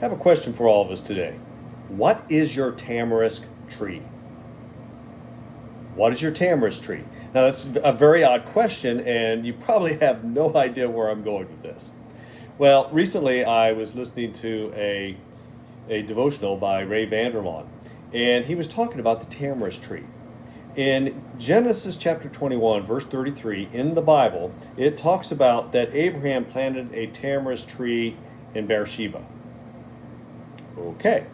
have a question for all of us today. What is your tamarisk tree? What is your tamarisk tree? Now, that's a very odd question, and you probably have no idea where I'm going with this. Well, recently I was listening to a devotional by Ray Vanderlaan, and he was talking about the tamarisk tree. In Genesis chapter 21, verse 33, in the Bible, it talks about that Abraham planted a tamarisk tree in Beersheba. Okay.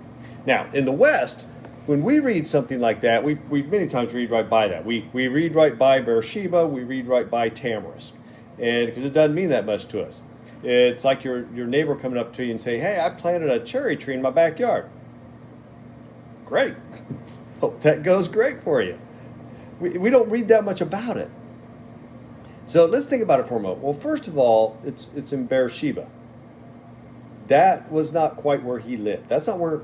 Now, in the West, when we read something like that, we many times read right by that. We read right by Beersheba, we read right by tamarisk, and because it doesn't mean that much to us. It's like your neighbor coming up to you and say, "Hey, I planted a cherry tree in my backyard." Great. Hope that goes great for you. We don't read that much about it. So let's think about it for a moment. Well, first of all, it's in Beersheba. That was not quite where he lived. That's not where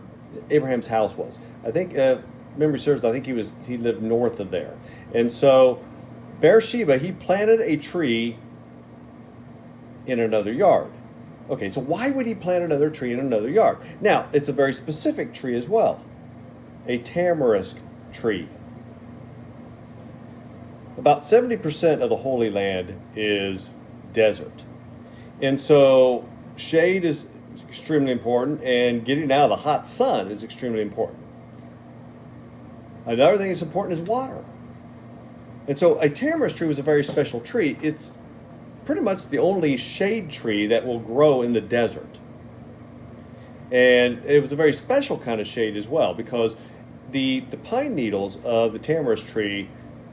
Abraham's house was. I think, memory serves, I think he lived north of there. And so Beersheba, he planted a tree in another yard. Okay, so why would he plant another tree in another yard? Now, it's a very specific tree as well. A tamarisk tree. About 70% of the Holy Land is desert. And so shade is extremely important, and getting out of the hot sun is extremely important. Another thing that's important is water. And so a tamarisk tree was a very special tree. It's pretty much the only shade tree that will grow in the desert. And it was a very special kind of shade as well, because the pine needles of the tamarisk tree,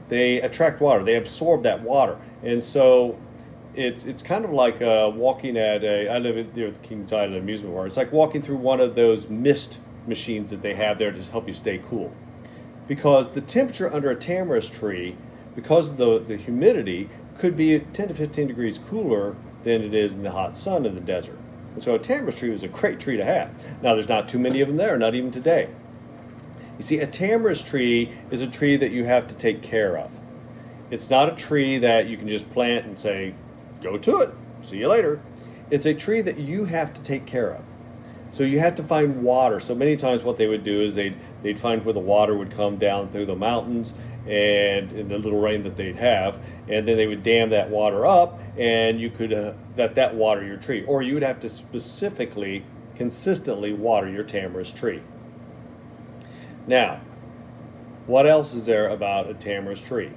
they attract water. They absorb that water. And so it's kind of like walking at I live near the Kings Island amusement park. It's like walking through one of those mist machines that they have there to help you stay cool. Because the temperature under a tamarisk tree, because of the humidity, could be 10 to 15 degrees cooler than it is in the hot sun in the desert. And so a tamarisk tree was a great tree to have. Now, there's not too many of them there, not even today. You see, a tamarisk tree is a tree that you have to take care of. It's not a tree that you can just plant and say, "Go to it, see you later." It's a tree that you have to take care of. So you have to find water. So many times what they would do is they'd find where the water would come down through the mountains and in the little rain that they'd have, and then they would dam that water up, and you could that water your tree. Or you would have to specifically, consistently water your tamarisk tree. Now, what else is there about a tamarisk tree?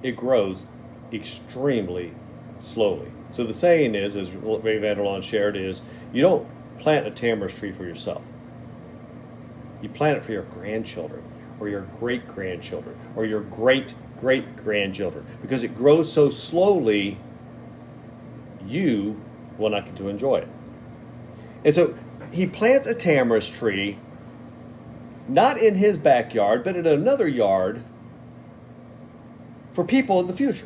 It grows extremely slowly. So the saying is, as Ray Vanderlaan shared, is you don't plant a tamarisk tree for yourself. You plant it for your grandchildren, or your great-grandchildren, or your great-great-grandchildren. Because it grows so slowly, you will not get to enjoy it. And so he plants a tamarisk tree, not in his backyard, but in another yard for people in the future.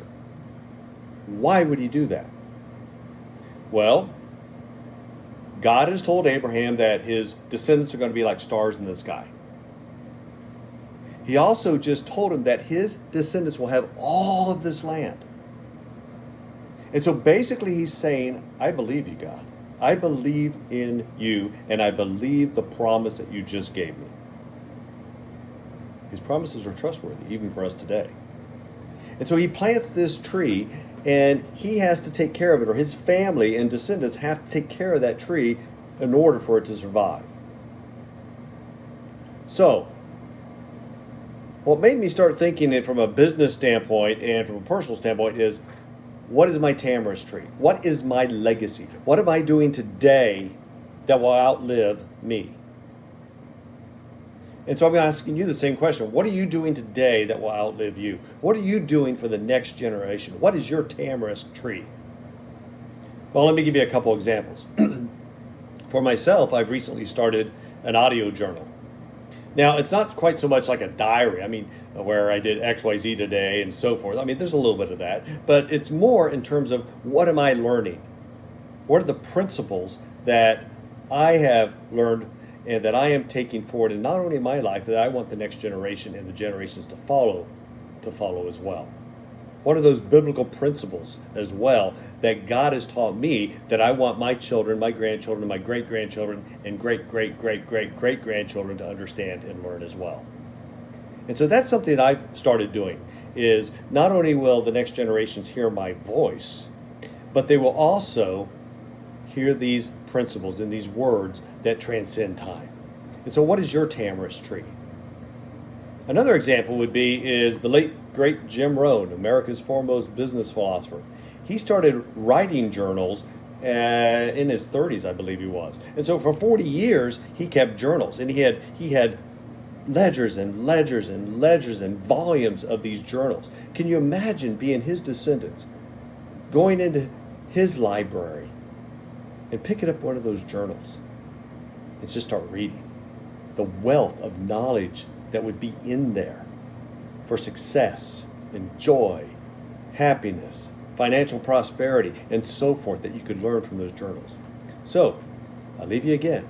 Why would he do that? Well, God has told Abraham that his descendants are going to be like stars in the sky. He also just told him that his descendants will have all of this land. And so basically he's saying, I believe you, God. I believe in you, and I believe the promise that you just gave me. His promises are trustworthy, even for us today. And so he plants this tree, and he has to take care of it, or his family and descendants have to take care of that tree in order for it to survive. So, what made me start thinking it from a business standpoint and from a personal standpoint is, what is my tamarisk tree? What is my legacy? What am I doing today that will outlive me? And so I'm asking you the same question. What are you doing today that will outlive you? What are you doing for the next generation? What is your tamarisk tree? Well, let me give you a couple examples. For myself, I've recently started an audio journal. Now, it's not quite so much like a diary, where I did XYZ today and so forth. There's a little bit of that, but it's more in terms of what am I learning? What are the principles that I have learned and that I am taking forward, and not only in my life, but I want the next generation and the generations to follow as well. What are those biblical principles as well that God has taught me that I want my children, my grandchildren, my great grandchildren, and great great great great great grandchildren to understand and learn as well? And so that's something that I've started doing, is not only will the next generations hear my voice, but they will also hear these principles and these words that transcend time. And so what is your tamarisk tree? Another example would be is the late great Jim Rohn, America's foremost business philosopher. He started writing journals in his 30s, I believe he was. And so for 40 years, he kept journals, and he had ledgers and ledgers and ledgers and volumes of these journals. Can you imagine being his descendants, going into his library and picking up one of those journals and just start reading? The wealth of knowledge that would be in there for success and joy, happiness, financial prosperity, and so forth that you could learn from those journals. So, I'll leave you again.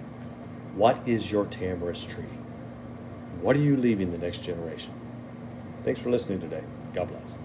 What is your tamarisk tree? What are you leaving the next generation? Thanks for listening today. God bless.